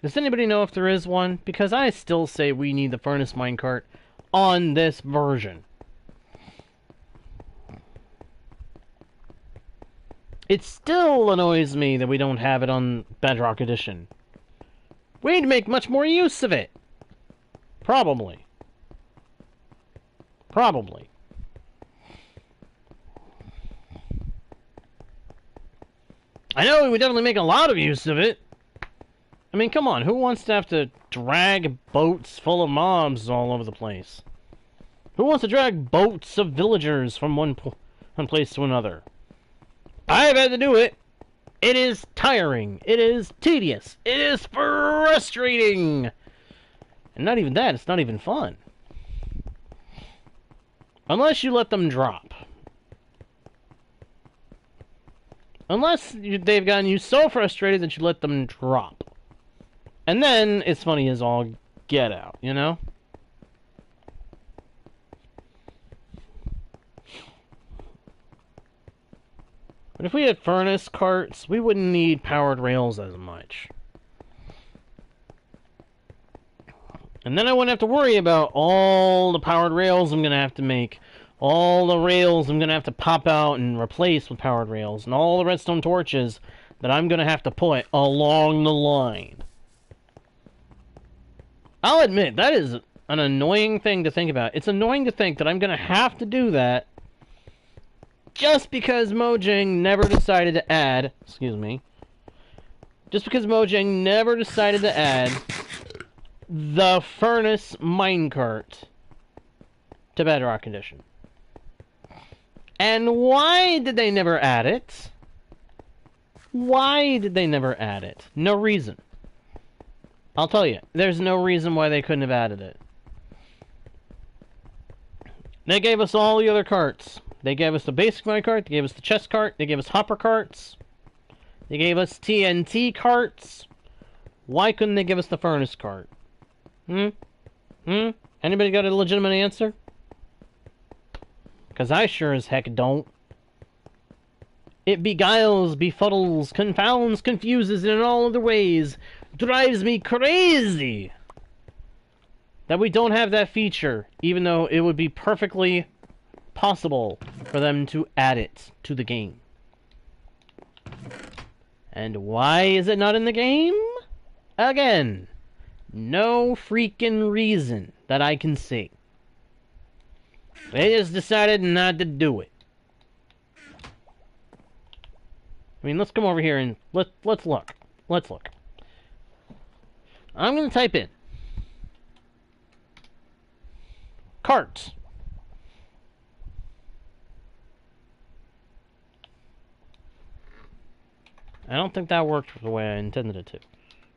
Does anybody know if there is one? Because I still say we need the furnace minecart on this version. It still annoys me that we don't have it on Bedrock Edition. We'd make much more use of it. Probably. Probably. I know we would definitely make a lot of use of it. I mean, come on, who wants to have to drag boats full of mobs all over the place? Who wants to drag boats of villagers from one place to another? I've had to do it. It is tiring. It is tedious. It is frustrating. And not even that, it's not even fun. Unless you let them drop. Unless they've gotten you so frustrated that you let them drop. And then, it's funny as all get out, you know? But if we had furnace carts, we wouldn't need powered rails as much. And then I wouldn't have to worry about all the powered rails I'm going to have to make. All the rails I'm going to have to pop out and replace with powered rails. And all the redstone torches that I'm going to have to put along the line. I'll admit, that is an annoying thing to think about. It's annoying to think that I'm going to have to do that just because Mojang never decided to add... Excuse me. Just because Mojang never decided to add the furnace minecart to Bedrock Edition. And why did they never add it? Why did they never add it? No reason. I'll tell you, there's no reason why they couldn't have added it. They gave us all the other carts. They gave us the basic minecart, they gave us the chest cart, they gave us hopper carts, they gave us TNT carts. Why couldn't they give us the furnace cart? Anybody got a legitimate answer? Because I sure as heck don't. It beguiles, befuddles, confounds, confuses, and in all other ways drives me crazy that we don't have that feature, even though it would be perfectly possible for them to add it to the game. And why is it not in the game? Again, no freaking reason that I can see. They just decided not to do it. I mean, let's come over here and let's look. Let's look. I'm going to type in cart. I don't think that worked the way I intended it to.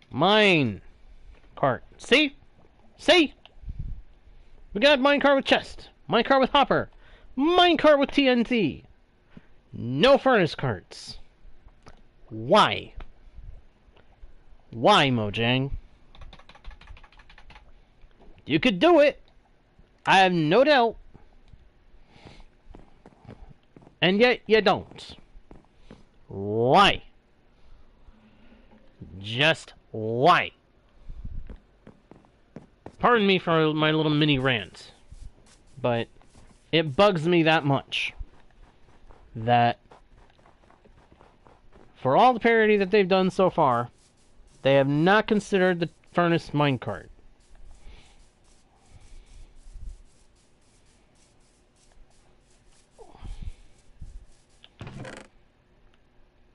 Mine cart. See? See? We got minecart with chest, minecart with hopper, minecart with TNT. No furnace carts. Why? Why, Mojang? You could do it. I have no doubt. And yet you don't. Why? Just why? Pardon me for my little mini rant, but it bugs me that much that for all the parody that they've done so far, they have not considered the furnace minecart.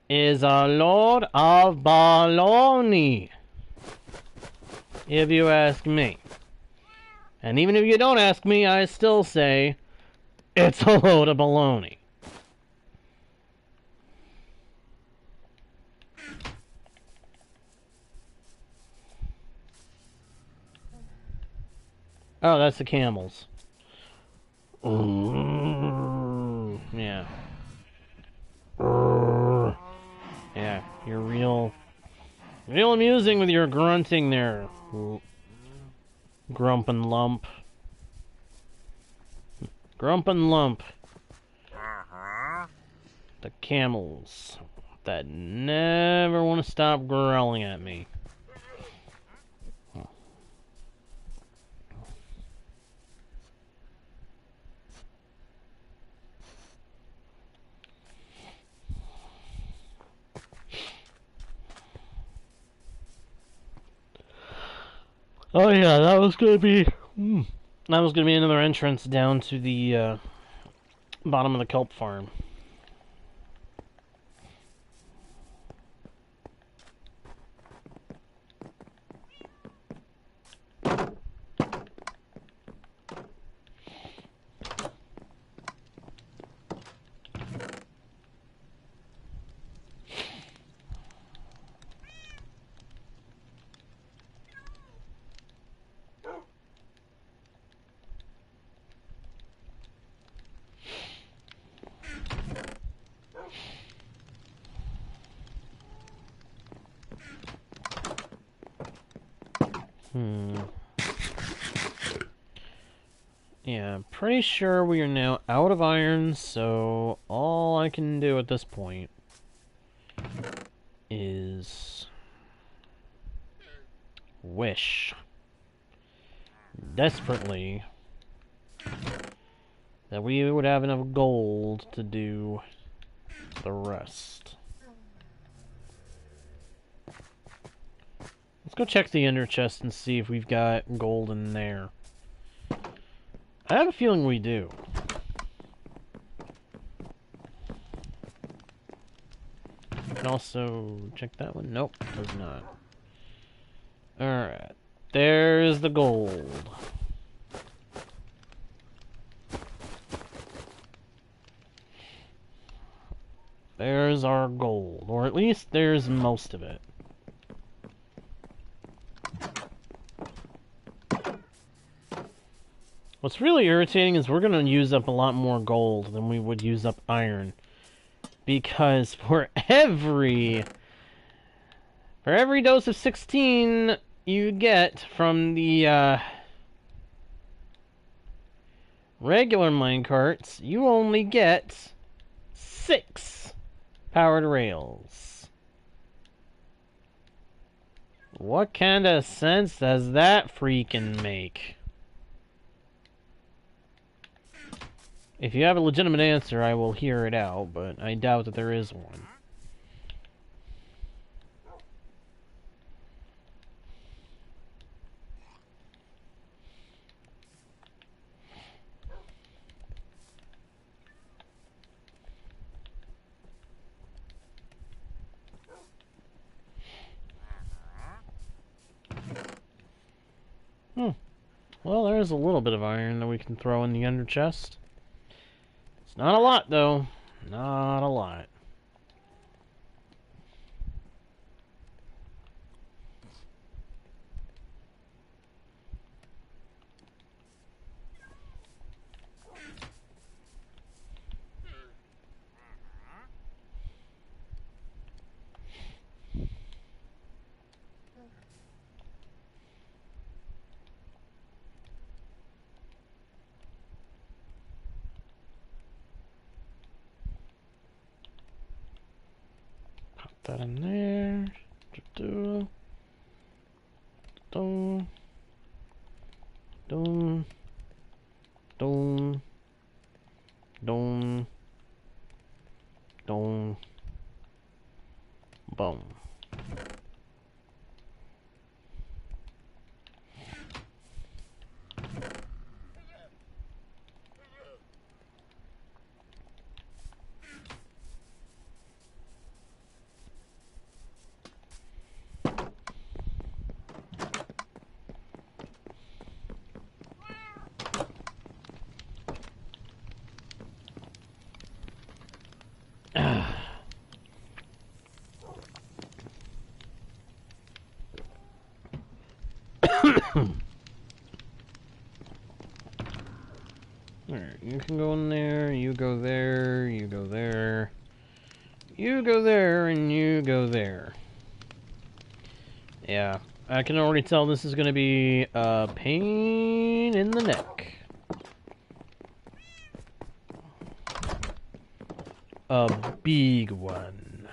Is a load of baloney, if you ask me. And even if you don't ask me, I still say it's a load of baloney. Oh, that's the camels. Yeah. Yeah, you're real amusing with your grunting there, Grump and Lump. Grump and Lump. The camels that never want to stop growling at me. Oh yeah, that was gonna be another entrance down to the bottom of the kelp farm. Yeah, pretty sure we are now out of iron, so all I can do at this point is wish desperately that we would have enough gold to do the rest. Let's go check the ender chest and see if we've got gold in there. I have a feeling we do. Can also check that one. Nope, does not. Alright. There's the gold. There's our gold. Or at least there's most of it. What's really irritating is we're going to use up a lot more gold than we would use up iron. Because for every dose of 16 you get from the regular minecarts, you only get 6 powered rails. What kind of sense does that freaking make? If you have a legitimate answer, I will hear it out, but I doubt that there is one. Well, there's a little bit of iron that we can throw in the ender chest. It's not a lot, though. Not a lot. That in there. Dun, dun, dun, dun, dun, dun, boom. can go in there, you go there, you go there, you go there, and you go there. Yeah, I can already tell this is going to be a pain in the neck. A big one.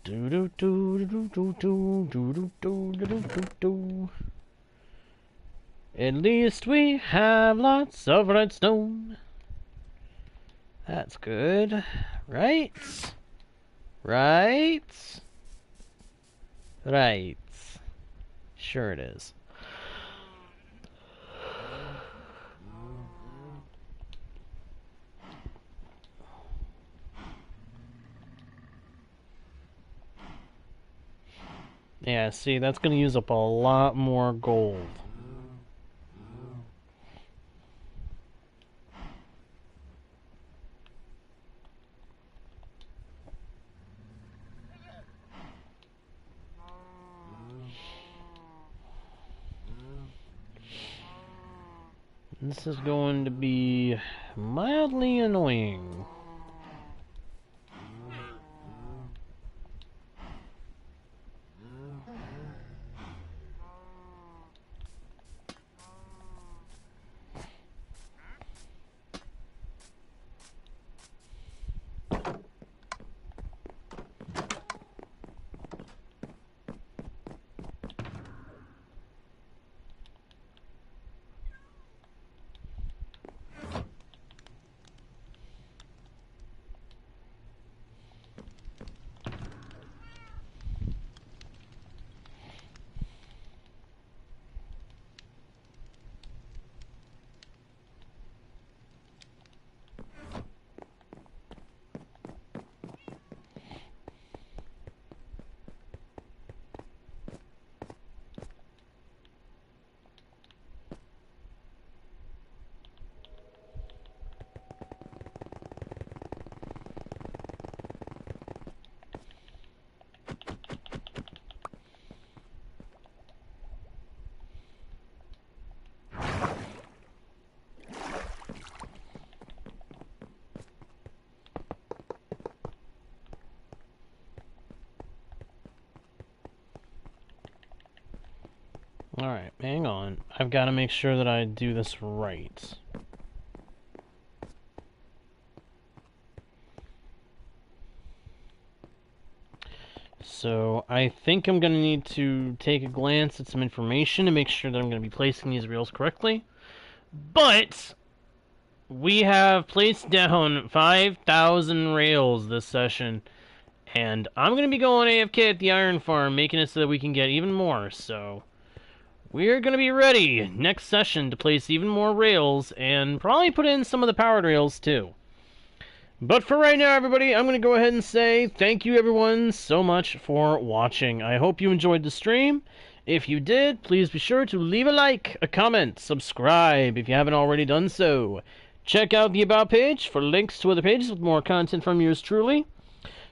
Do do do do do do do do do do do. At least we have lots of redstone. That's good, right? Right? Right. Sure it is. Yeah, see, that's going to use up a lot more gold. This is going to be mildly annoying. Alright, hang on. I've got to make sure that I do this right. So, I think I'm going to need to take a glance at some information to make sure that I'm going to be placing these rails correctly. But we have placed down 5,000 rails this session, and I'm going to be going AFK at the iron farm, making it so that we can get even more, so we're going to be ready next session to place even more rails, and probably put in some of the powered rails too. But for right now, everybody, I'm going to go ahead and say thank you, everyone, so much for watching. I hope you enjoyed the stream. If you did, please be sure to leave a like, a comment, subscribe if you haven't already done so. Check out the About page for links to other pages with more content from yours truly.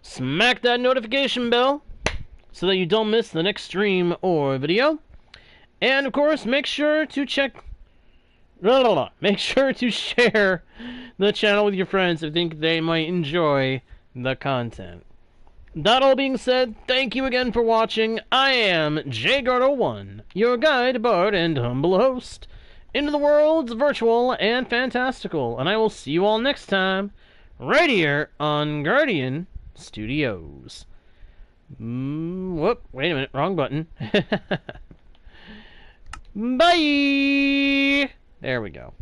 Smack that notification bell so that you don't miss the next stream or video. And, of course, make sure to make sure to share the channel with your friends if you think they might enjoy the content. That all being said, thank you again for watching. I am JGuard01, your guide, bard, and humble host into the worlds virtual and fantastical. And I will see you all next time, right here on Guardian Studios. Whoop, wait a minute, wrong button. Bye! There we go.